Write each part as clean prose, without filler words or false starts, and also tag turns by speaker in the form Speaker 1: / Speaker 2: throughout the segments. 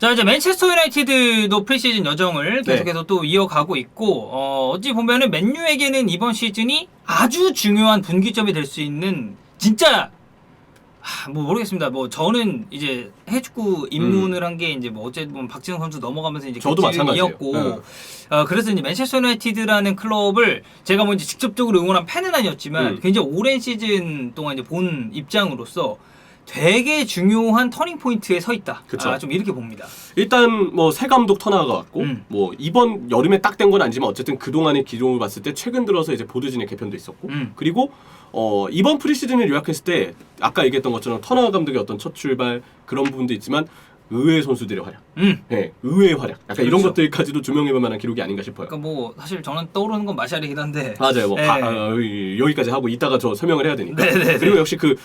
Speaker 1: 자, 이제 맨체스터 유나이티드도 프리시즌 여정을
Speaker 2: 네.
Speaker 1: 계속해서 또 이어가고 있고, 어찌 보면은 맨유에게는 이번 시즌이 아주 중요한 분기점이 될 수 있는 진짜 뭐 모르겠습니다. 뭐 저는 이제 해축구 입문을 한 게 이제 뭐 어쨌든 박지성 선수 넘어가면서 이제
Speaker 2: 저도
Speaker 1: 이었고, 그래서 이제 맨체스터 유나이티드라는 클럽을 제가 뭐 이제 직접적으로 응원한 팬은 아니었지만 굉장히 오랜 시즌 동안 이제 본 입장으로서 되게 중요한 터닝 포인트에 서 있다.
Speaker 2: 그쵸.
Speaker 1: 좀 이렇게 봅니다.
Speaker 2: 일단 뭐 새 감독 터나가 왔고 뭐 이번 여름에 딱 된 건 아니지만 어쨌든 그동안의 기록을 봤을 때 최근 들어서 이제 보드진의 개편도 있었고 그리고 이번 프리시즌을 요약했을 때 아까 얘기했던 것처럼 터나 감독의 어떤 첫 출발 그런 부분도 있지만 의외의 선수들의 활약, 네, 의외의 활약, 약간 이런
Speaker 1: 그렇죠.
Speaker 2: 것들까지도 조명해볼 만한 기록이 아닌가 싶어요.
Speaker 1: 그러니까 뭐 사실 저는 떠오르는 건 마샬이긴 한데
Speaker 2: 맞아요. 뭐
Speaker 1: 네.
Speaker 2: 여기까지 하고 이따가 저 설명을 해야 되니까.
Speaker 1: 네네네.
Speaker 2: 그리고 역시 그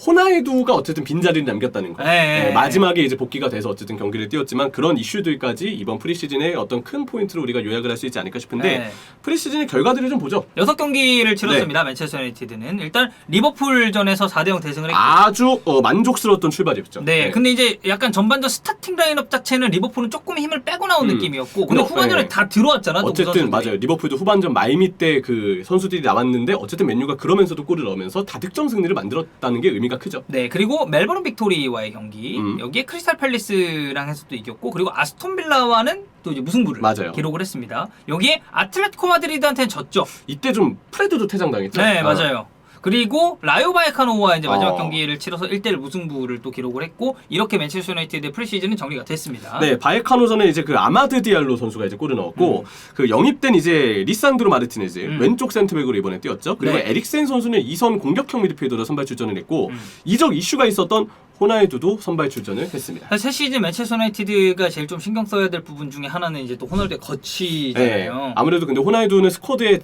Speaker 2: 호나이두가 어쨌든 빈자리를 남겼다는 거.
Speaker 1: 네.
Speaker 2: 마지막에 이제 복귀가 돼서 어쨌든 경기를 뛰었지만 그런 이슈들까지 이번 프리시즌의 어떤 큰 포인트로 우리가 요약을 할 수 있지 않을까 싶은데
Speaker 1: 네.
Speaker 2: 프리시즌의 결과들을 좀 보죠.
Speaker 1: 6경기를 치렀습니다. 맨체스터 유나이티드는 일단 리버풀전에서 4대0 대승을 했고
Speaker 2: 아주 만족스러웠던 출발이었죠.
Speaker 1: 네, 근데 이제 약간 전반전 스타팅 라인업 자체는 리버풀은 조금 힘을 빼고 나온 느낌이었고 근데 후반전에 다 들어왔잖아.
Speaker 2: 어쨌든 맞아요. 리버풀도 후반전 말미 때 그 선수들이 나왔는데 어쨌든 맨유가 그러면서도 골을 넣으면서 다득점 승리를 만들었다는 게 의미가 크죠.
Speaker 1: 네, 그리고 멜버른 빅토리와의 경기 여기에 크리스탈 팰리스랑 해서 또 이겼고 그리고 아스톤 빌라와는 또 이제 무승부를
Speaker 2: 맞아요.
Speaker 1: 기록을 했습니다. 여기에 아틀레티코 마드리드한테는 졌죠.
Speaker 2: 이때 좀 프레드도 퇴장당했죠.
Speaker 1: 네, 맞아요. 그리고 라요 바이카노와 이제 마지막
Speaker 2: 어.
Speaker 1: 경기를 치러서 1대1 무승부를 또 기록을 했고 이렇게 맨체스터 유나이티드의 프리시즌은 정리가 됐습니다.
Speaker 2: 네, 바이카노전에 이제 그 아마드 디알로 선수가 이제 골을 넣었고 그 영입된 이제 리산드로 마르티네즈 왼쪽 센터백으로 이번에 뛰었죠. 그리고
Speaker 1: 네.
Speaker 2: 에릭센 선수는 2선 공격형 미드필더로 선발 출전을 했고 이적 이슈가 있었던 호나이두도 선발 출전을 했습니다.
Speaker 1: 사실 새 시즌 맨체스터 유나이티드가 제일 좀 신경 써야 될 부분 중에 하나는 이제 또 호날두의 거치잖아요.
Speaker 2: 네, 아무래도 근데 호나이두는 스쿼드에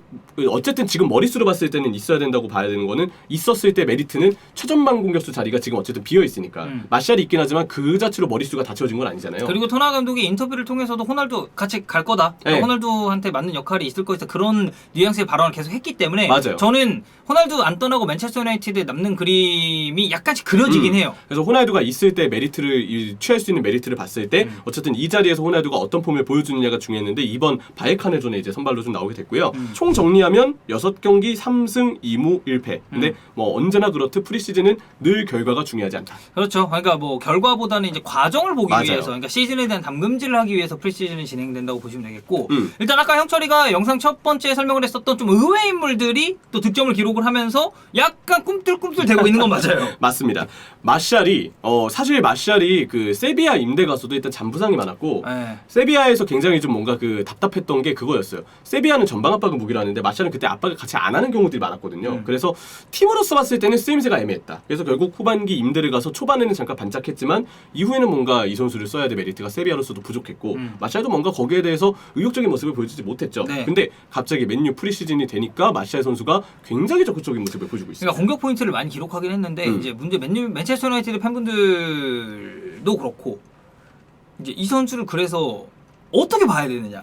Speaker 2: 어쨌든 지금 머릿수로 봤을 때는 있어야 된다고 봐야 되는 거는 있었을 때 메리트는 최전방 공격수 자리가 지금 어쨌든 비어 있으니까 마샬이 있긴 하지만 그 자체로 머릿수가 다 채워진 건 아니잖아요.
Speaker 1: 그리고 토나 감독이 인터뷰를 통해서도 호날두 같이 갈 거다.
Speaker 2: 네.
Speaker 1: 호날두한테 맞는 역할이 있을 것이다. 그런 뉘앙스의 발언을 계속 했기 때문에
Speaker 2: 맞아요.
Speaker 1: 저는 호날두 안 떠나고 맨체스터 유나이티드에 남는 그림이 약간씩 그려지긴 해요.
Speaker 2: 그래서 호나이두가 있을 때 메리트를 취할 수 있는 메리트를 봤을 때 어쨌든 이 자리에서 호나이두가 어떤 폼을 보여주느냐가 중요했는데 이번 바이카네전에 이제 선발로 좀 나오게 됐고요. 총 정리하면 6경기 3승 2무 1패. 근데 뭐 언제나 그렇듯 프리시즌은 늘 결과가 중요하지 않다.
Speaker 1: 그렇죠. 그러니까 뭐 결과보다는 이제 과정을 보기
Speaker 2: 맞아요.
Speaker 1: 위해서, 그러니까 시즌에 대한 담금질을 하기 위해서 프리시즌이 진행된다고 보시면 되겠고, 일단 아까 형철이가 영상 첫 번째 설명을 했었던 좀 의외 인물들이 또 득점을 기록을 하면서 약간 꿈틀꿈틀 되고 있는 건 맞아요.
Speaker 2: 맞습니다. 마샬이 사실 마샬이 그 세비야 임대 가서도 일단 잔부상이 많았고
Speaker 1: 네.
Speaker 2: 세비야에서 굉장히 좀 뭔가 그 답답했던 게 그거였어요. 세비야는 전방 압박을 무기로 하는데 마샬은 그때 압박을 같이 안 하는 경우들이 많았거든요. 그래서 팀으로서 봤을 때는 쓰임새가 애매했다. 그래서 결국 후반기 임대를 가서 초반에는 잠깐 반짝했지만 이후에는 뭔가 이 선수를 써야 될 메리트가 세비야로서도 부족했고 마샬도 뭔가 거기에 대해서 의욕적인 모습을 보여주지 못했죠.
Speaker 1: 네.
Speaker 2: 근데 갑자기 맨유 프리시즌이 되니까 마샬 선수가 굉장히 적극적인 모습을 보여주고 있습니다.
Speaker 1: 그러니까 공격 포인트를 많이 기록하긴 했는데 이제 문제 맨체스터 유나이티드 팬분들도 그렇고 이제 이 선수를 그래서 어떻게 봐야 되느냐?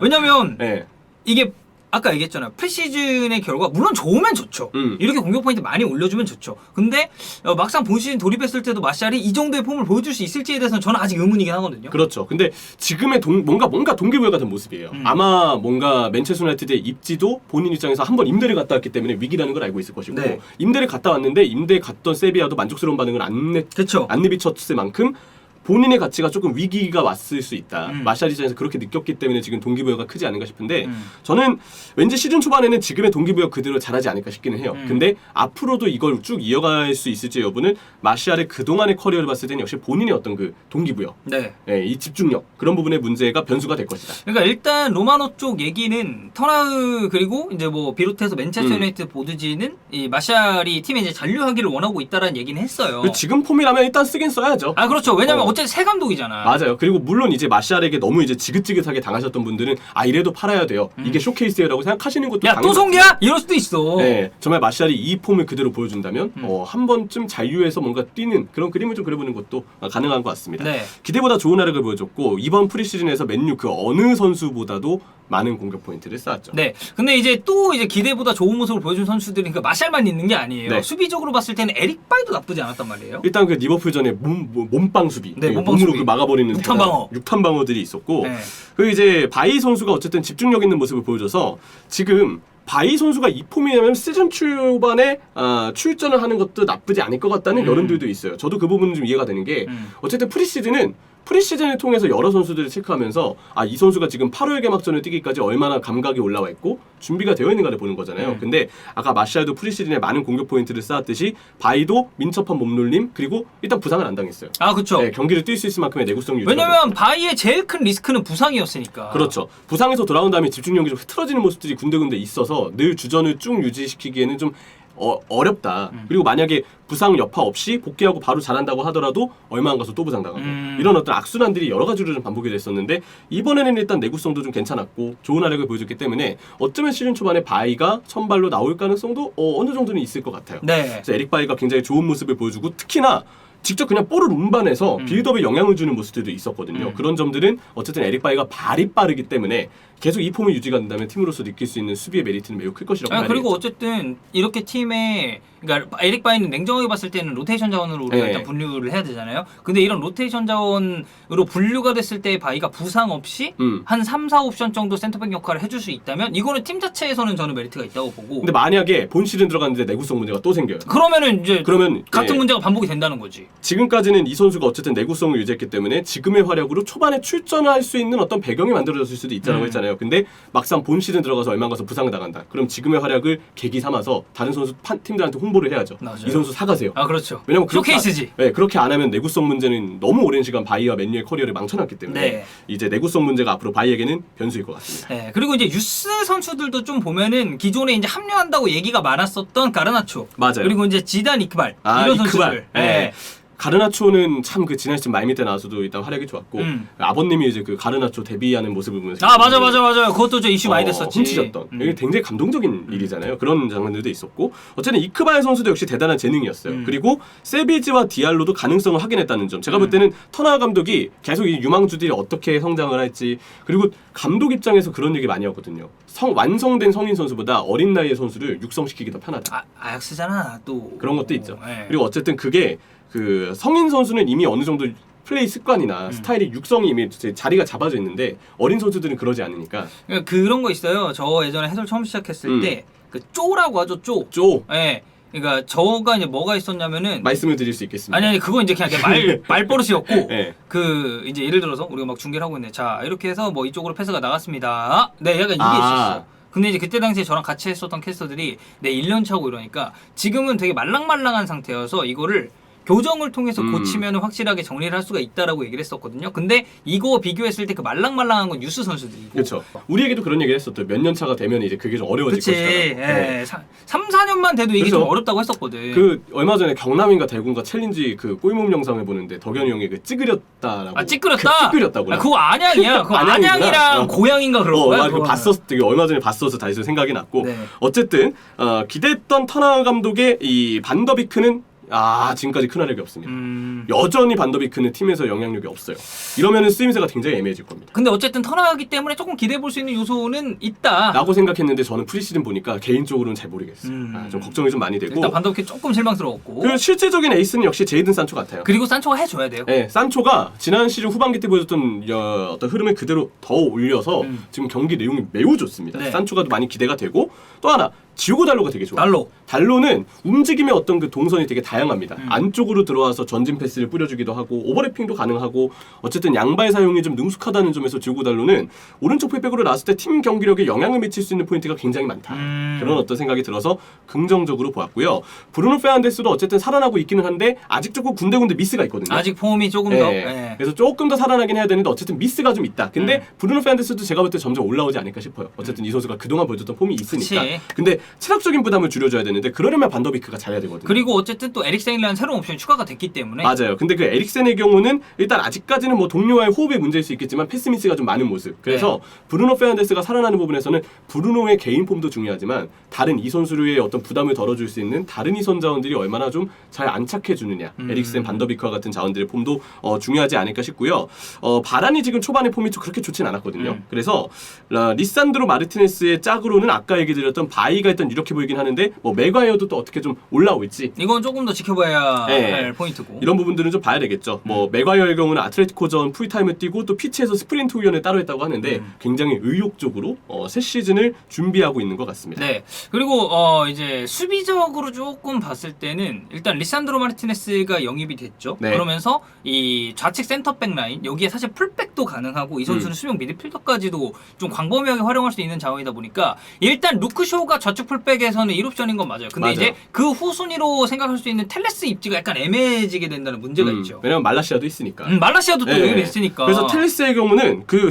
Speaker 1: 왜냐면
Speaker 2: 네.
Speaker 1: 이게 아까 얘기했잖아요. 프리시즌의 결과 물론 좋으면 좋죠. 이렇게 공격 포인트 많이 올려주면 좋죠. 근데 막상 본 시즌 돌입했을 때도 마샬이 이 정도의 폼을 보여줄 수 있을지에 대해서는 저는 아직 의문이긴 하거든요.
Speaker 2: 그렇죠. 근데 지금의 뭔가 동기부여 같은 모습이에요. 아마 뭔가 맨체스터 유나이티드의 입지도 본인 입장에서 한번 임대를 갔다 왔기 때문에 위기라는 걸 알고 있을 것이고
Speaker 1: 네.
Speaker 2: 임대를 갔다 왔는데 임대 갔던 세비야도 만족스러운 반응을
Speaker 1: 그쵸.
Speaker 2: 안 내비쳤을 만큼 본인의 가치가 조금 위기가 왔을 수 있다. 마샬 입장에서 그렇게 느꼈기 때문에 지금 동기부여가 크지 않은가 싶은데 저는 왠지 시즌 초반에는 지금의 동기부여 그대로 잘하지 않을까 싶기는 해요. 근데 앞으로도 이걸 쭉 이어갈 수 있을지 여부는 마샬의 그동안의 커리어를 봤을 때는 역시 본인의 어떤 그 동기부여,
Speaker 1: 네.
Speaker 2: 이 집중력 그런 부분의 문제가 변수가 될 것이다.
Speaker 1: 그러니까 일단 로마노 쪽 얘기는 터나흐 그리고 이제 뭐 비롯해서 맨체스터 유나이티드 보드지는 이 마샬이 팀에 이제 잔류하기를 원하고 있다라는 얘기는 했어요.
Speaker 2: 지금 폼이라면 일단 쓰긴 써야죠.
Speaker 1: 아 그렇죠. 왜냐면 어쨌든 새 감독이잖아.
Speaker 2: 맞아요. 그리고 물론 이제 마샬에게 너무 이제 지긋지긋하게 당하셨던 분들은 이래도 팔아야 돼요. 이게 쇼케이스라고 생각하시는 것도
Speaker 1: 야 또 송기야? 이럴 수도 있어.
Speaker 2: 네, 정말 마샬이 이 폼을 그대로 보여준다면 한 번쯤 잔류해서 뭔가 뛰는 그런 그림을 좀 그려보는 것도 가능한 것 같습니다.
Speaker 1: 네.
Speaker 2: 기대보다 좋은 활약을 보여줬고 이번 프리시즌에서 맨유 그 어느 선수보다도 많은 공격 포인트를 쌓았죠.
Speaker 1: 네. 근데 이제 또 이제 기대보다 좋은 모습을 보여준 선수들이 그러니까 마샬만 있는 게 아니에요.
Speaker 2: 네.
Speaker 1: 수비적으로 봤을 때는 에릭 바이도 나쁘지 않았단 말이에요.
Speaker 2: 일단 그 리버풀전에 몸빵 수비,
Speaker 1: 네, 몸빵
Speaker 2: 몸으로
Speaker 1: 수비.
Speaker 2: 그 막아버리는
Speaker 1: 6탄 방어.
Speaker 2: 6탄 방어들이 있었고,
Speaker 1: 네.
Speaker 2: 그 이제 바이 선수가 어쨌든 집중력 있는 모습을 보여줘서 지금 바이 선수가 이 폼이라면 시즌 초반에 출전을 하는 것도 나쁘지 않을 것 같다는 여론들도 있어요. 저도 그 부분은 좀 이해가 되는 게 어쨌든 프리시즌을 통해서 여러 선수들을 체크하면서 이 선수가 지금 8월 개막전을 뛰기까지 얼마나 감각이 올라와 있고 준비가 되어 있는가를 보는 거잖아요. 근데 아까 마샬도 프리시즌에 많은 공격 포인트를 쌓았듯이 바이도 민첩한 몸놀림 그리고 일단 부상을 안 당했어요.
Speaker 1: 아, 그렇죠.
Speaker 2: 네, 경기를 뛸 수 있을 만큼의 내구성 유지.
Speaker 1: 왜냐면 바이의 제일 큰 리스크는 부상이었으니까.
Speaker 2: 그렇죠. 부상에서 돌아온 다음에 집중력이 좀 흐트러지는 모습들이 군데군데 있어서 늘 주전을 쭉 유지시키기에는 좀 어렵다. 그리고 만약에 부상 여파 없이 복귀하고 바로 잘한다고 하더라도 얼마 안 가서 또 부상당하고 이런 어떤 악순환들이 여러 가지로 좀 반복이 됐었는데 이번에는 일단 내구성도 좀 괜찮았고 좋은 활약을 보여줬기 때문에 어쩌면 시즌 초반에 바이가 선발로 나올 가능성도 어느 정도는 있을 것 같아요.
Speaker 1: 네.
Speaker 2: 그래서 에릭 바이가 굉장히 좋은 모습을 보여주고 특히나 직접 그냥 볼을 운반해서 빌드업에 영향을 주는 모습들도 있었거든요. 그런 점들은 어쨌든 에릭 바이가 발이 빠르기 때문에 계속 이 폼을 유지가 된다면 팀으로서 느낄 수 있는 수비의 메리트는 매우 클 것이라고 봐야겠죠.
Speaker 1: 그리고 어쨌든 이렇게 팀에 그러니까 에릭 바이는 냉정하게 봤을 때는 로테이션 자원으로 우리가 일단 분류를 해야 되잖아요. 근데 이런 로테이션 자원으로 분류가 됐을 때 바이가 부상 없이 한 3, 4 옵션 정도 센터백 역할을 해줄 수 있다면 이거는 팀 자체에서는 저는 메리트가 있다고 보고.
Speaker 2: 근데 만약에 본 시즌 들어갔는데 내구성 문제가 또 생겨요.
Speaker 1: 그러면은 이제
Speaker 2: 그러면
Speaker 1: 같은 문제가 반복이 된다는 거지.
Speaker 2: 지금까지는 이 선수가 어쨌든 내구성을 유지했기 때문에 지금의 활약으로 초반에 출전할 수 있는 어떤 배경이 만들어졌을 수도 있다고 했잖아요. 근데 막상 본 시즌 들어가서 얼마 가서 부상을 당한다. 그럼 지금의 활약을 계기 삼아서 다른 선수 팀들한테 홍보를 해야죠.
Speaker 1: 맞아요.
Speaker 2: 이 선수 사가세요.
Speaker 1: 아, 그렇죠.
Speaker 2: 왜냐면
Speaker 1: 쇼케이스지.
Speaker 2: 그렇게 안 하면 내구성 문제는 너무 오랜 시간 바이와 맨유의 커리어를 망쳐놨기 때문에
Speaker 1: 네.
Speaker 2: 이제 내구성 문제가 앞으로 바이에게는 변수일 것 같습니다.
Speaker 1: 네, 그리고 이제 유스 선수들도 좀 보면은 기존에 이제 합류한다고 얘기가 많았었던 가르나초,
Speaker 2: 맞아요.
Speaker 1: 그리고 이제 지단 이크발 이런 선수들.
Speaker 2: 네. 가르나초는 참 그 지난 시즌 마이미 때 나와서도 일단 활약이 좋았고 아버님이 이제 그 가르나초 데뷔하는 모습을 보면서
Speaker 1: 맞아. 그것도 저 이슈 많이 됐었지.
Speaker 2: 훔치셨던 이게 굉장히 감동적인 일이잖아요. 그런 장면들도 있었고 어쨌든 이크바의 선수도 역시 대단한 재능이었어요. 그리고 세비지와 디알로도 가능성을 확인했다는 점. 제가 볼 때는 터나 감독이 계속 이 유망주들이 어떻게 성장을 할지 그리고 감독 입장에서 그런 얘기 많이 하거든요. 완성된 성인 선수보다 어린 나이의 선수를 육성시키기 더 편하다.
Speaker 1: 아약스잖아 또.
Speaker 2: 그런 것도 있죠.
Speaker 1: 네.
Speaker 2: 그리고 어쨌든 그게 그 성인 선수는 이미 어느 정도 플레이 습관이나 스타일이 육성이 이미 자리가 잡아져 있는데 어린 선수들은 그러지 않으니까
Speaker 1: 그러니까 그런 거 있어요. 저 예전에 해설 처음 시작했을 때 그 쪼라고 하죠. 쪼. 예. 그러니까 저가 이제 뭐가 있었냐면은
Speaker 2: 말씀을 드릴 수 있겠습니다.
Speaker 1: 아니 그건 이제 그냥 말버릇이었고
Speaker 2: 네.
Speaker 1: 그 이제 예를 들어서 우리가 막 중계를 하고 있는데 자 이렇게 해서 뭐 이쪽으로 패스가 나갔습니다. 네, 약간 이게 있었어. 근데 이제 그때 당시에 저랑 같이 했었던 캐스터들이 1년 차고 이러니까 지금은 되게 말랑말랑한 상태여서 이거를 교정을 통해서 고치면 확실하게 정리를 할 수가 있다라고 얘기를 했었거든요. 근데 이거 비교했을 때 그 말랑말랑한 건 유스 선수들이고.
Speaker 2: 그렇죠. 우리에게도 그런 얘기를 했었죠. 몇 년 차가 되면 이제 그게 좀 어려워질
Speaker 1: 그치.
Speaker 2: 것이다.
Speaker 1: 예. 3, 4년만 돼도 이게
Speaker 2: 그렇죠.
Speaker 1: 좀 어렵다고 했었거든.
Speaker 2: 그 얼마 전에 경남인가 대구인가 챌린지 그 꿀몸 영상을 보는데 덕현이 형이 그 찌그렸다라고.
Speaker 1: 찌그렸다?
Speaker 2: 찌그렸다고요.
Speaker 1: 그거 안양이야. 그거
Speaker 2: 안양이구나.
Speaker 1: 안양이랑 고양인가 그런 거야.
Speaker 2: 맞아. 되게 얼마 전에 봤어서 다시 생각이 났고.
Speaker 1: 네.
Speaker 2: 어쨌든 기대했던 터나 감독의 이 반더비크는 지금까지 큰 활약이 없습니다. 여전히 반더비크는 팀에서 영향력이 없어요. 이러면은 쓰임새가 굉장히 애매해질 겁니다.
Speaker 1: 근데 어쨌든 터나기 때문에 조금 기대해 볼 수 있는 요소는 있다.
Speaker 2: 라고 생각했는데 저는 프리시즌 보니까 개인적으로는 잘 모르겠어요. 좀 걱정이 좀 많이 되고.
Speaker 1: 일단 반더비크 조금 실망스러웠고.
Speaker 2: 그리고 실제적인 에이스는 역시 제이든 산초 같아요.
Speaker 1: 그리고 산초가 해줘야 돼요.
Speaker 2: 네, 산초가 지난 시즌 후반기 때 보여줬던 어떤 흐름을 그대로 더 올려서 지금 경기 내용이 매우 좋습니다.
Speaker 1: 네.
Speaker 2: 산초가 많이 기대가 되고 또 하나 지오고 달로가 되게 좋아요. 달로는 움직임의 어떤 그 동선이 되게 다양합니다. 안쪽으로 들어와서 전진 패스를 뿌려주기도 하고 오버래핑도 가능하고 어쨌든 양발 사용이 좀 능숙하다는 점에서 지오고 달로는 오른쪽 풀백으로 나왔을 때 팀 경기력에 영향을 미칠 수 있는 포인트가 굉장히 많다. 그런 어떤 생각이 들어서 긍정적으로 보았고요. 브루노 페르난데스도 어쨌든 살아나고 있기는 한데 아직 조금 군데군데 미스가 있거든요.
Speaker 1: 아직 폼이 조금 더. 네.
Speaker 2: 그래서 조금 더 살아나긴 해야 되는데 어쨌든 미스가 좀 있다. 근데 브루노 페르난데스도 제가 볼 때 점점 올라오지 않을까 싶어요. 어쨌든 이 선수가 그동안 보여줬던 폼이 있으니까.
Speaker 1: 그치.
Speaker 2: 근데 체력적인 부담을 줄여줘야 되는데 그러려면 반더비크가 잘해야 되거든요.
Speaker 1: 그리고 어쨌든 또 에릭센이라는 새로운 옵션이 추가가 됐기 때문에
Speaker 2: 맞아요. 근데 그 에릭센의 경우는 일단 아직까지는 뭐 동료와의 호흡의 문제일 수 있겠지만 패스미스가 좀 많은 모습. 그래서 브루노 페르난데스가 살아나는 부분에서는 브루노의 개인 폼도 중요하지만 다른 이 선수류의 어떤 부담을 덜어줄 수 있는 다른 이선 자원들이 얼마나 좀 잘 안착해 주느냐. 에릭센, 반더비크와 같은 자원들의 폼도 중요하지 않을까 싶고요. 바란이 지금 초반에 폼이 좀 그렇게 좋진 않았거든요. 그래서 리산드로 마르티네스의 짝으로는 아까 얘기 드렸던 바이가 일단 이렇게 보이긴 하는데 뭐 맥과이어도 또 어떻게 좀 올라올지
Speaker 1: 이건 조금 더 지켜봐야
Speaker 2: 네.
Speaker 1: 할 포인트고
Speaker 2: 이런 부분들은 좀 봐야 되겠죠. 뭐 맥과이어의 경우는 아틀레티코전 풀타임을 뛰고 또 피치에서 스프린트 훈련을 따로 했다고 하는데 굉장히 의욕적으로 새 시즌을 준비하고 있는 것 같습니다.
Speaker 1: 네. 그리고 이제 수비적으로 조금 봤을 때는 일단 리산드로 마르티네스가 영입이 됐죠.
Speaker 2: 네.
Speaker 1: 그러면서 이 좌측 센터백 라인 여기에 사실 풀백도 가능하고 이 선수는 수비형 미드필더까지도 좀 광범위하게 활용할 수 있는 자원이다 보니까 일단 루크쇼가 좌측 풀백에서는 1옵션인 건 맞아요. 근데
Speaker 2: 맞아요.
Speaker 1: 이제 그 후순위로 생각할 수 있는 텔레스 입지가 약간 애매해지게 된다는 문제가 있죠.
Speaker 2: 왜냐면 말라시아도 있으니까.
Speaker 1: 말라시아도 또
Speaker 2: 네.
Speaker 1: 영입이 됐으니까.
Speaker 2: 그래서 텔리스의 경우는 그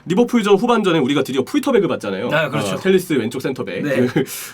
Speaker 2: 리버풀전 후반전에 우리가 드디어 풀터백을 봤잖아요.
Speaker 1: 네, 그렇죠.
Speaker 2: 텔리스 왼쪽 센터백.
Speaker 1: 네.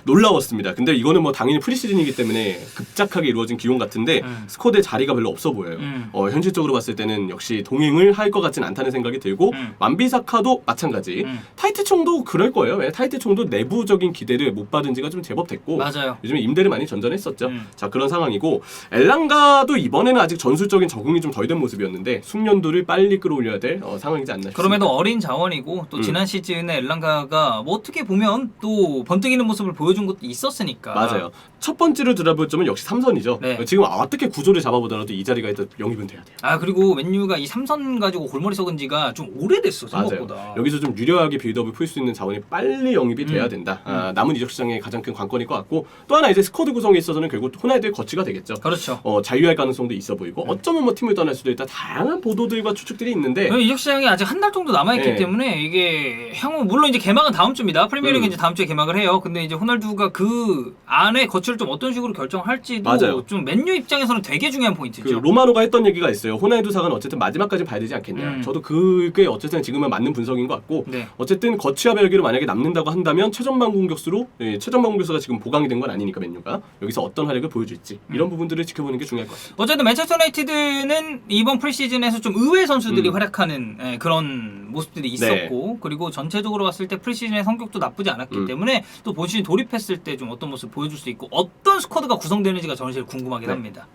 Speaker 2: 놀라웠습니다. 근데 이거는 뭐 당연히 프리시즌이기 때문에 급작하게 이루어진 기용 같은데 스쿼드에 자리가 별로 없어 보여요. 현실적으로 봤을 때는 역시 동행을 할 것 같진 않다는 생각이 들고 만비사카도 마찬가지. 타이트총도 그럴 거예요. 왜냐면 타이트총도 내부적인 기대를 못 받은 지가 좀 제법 됐고
Speaker 1: 맞아요.
Speaker 2: 요즘에 임대를 많이 전전했었죠. 자, 그런 상황이고 엘랑가도 이번에는 아직 전술적인 적응이 좀 덜 된 모습이었는데 숙련도를 빨리 끌어올려야 될 상황이지 않나 싶습니다.
Speaker 1: 그럼에도 어린 자원이고 또 지난 시즌에 엘랑가가 뭐 어떻게 보면 또 번뜩이는 모습을 보여준 것도 있었으니까.
Speaker 2: 맞아요. 첫 번째로 들어볼 점은 역시 삼선이죠.
Speaker 1: 네.
Speaker 2: 지금 어떻게 구조를 잡아보더라도 이 자리가 일단 영입은 돼야 돼요.
Speaker 1: 아 그리고 맨유가 이 삼선 가지고 골머리 썩은 지가 좀 오래됐어 생각보다.
Speaker 2: 맞아요. 여기서 좀 유려하게 빌드업을 풀 수 있는 자원이 빨리 영입이 돼야 된다. 남은 이적 시장의 가장 큰 관건일 것 같고 또 하나 이제 스쿼드 구성에 있어서는 결국 호날두의 거치가 되겠죠.
Speaker 1: 그렇죠.
Speaker 2: 자유할 가능성도 있어 보이고 어쩌면 뭐 팀을 떠날 수도 있다. 다양한 보도들과 추측들이 있는데
Speaker 1: 이적 시장이 아직 한 달 정도 남아있기
Speaker 2: 네.
Speaker 1: 때문에 이게 향후 물론 이제 개막은 다음 주입니다. 프리미어리그 이제 다음 주에 개막을 해요. 근데 이제 호날두가 그 안에 거치를 좀 어떤 식으로 결정할지도
Speaker 2: 맞아요.
Speaker 1: 좀 맨유 입장에서는 되게 중요한
Speaker 2: 그
Speaker 1: 포인트죠.
Speaker 2: 로마노가 했던 얘기가 있어요. 호날두 사가는 어쨌든 마지막까지 봐야 되지 않겠냐. 저도 그게 어쨌든 지금은 맞는 분석인 것 같고
Speaker 1: 네.
Speaker 2: 어쨌든 거치와 벨기로 만약에 남는다고 한다면 최전방 공격수로 최전방 공격수가 지금 보강이 된 건 아니니까 맨유가 여기서 어떤 활약을 보여줄지 이런 부분들을 지켜보는 게 중요할 것 같습니다.
Speaker 1: 어쨌든 맨체스터 유나이티드는 이번 프리시즌에서 좀 의외 선수들이 활약하는 그런 모습들이 있었고 그리고 전체적으로 봤을 때 프리시즌의 성격도 나쁘지 않았기 때문에 또 본 시즌 돌입했을 때 좀 어떤 모습 보여줄 수 있고 어떤 스쿼드가 구성되는지가 저는 제일 궁금하긴 합니다.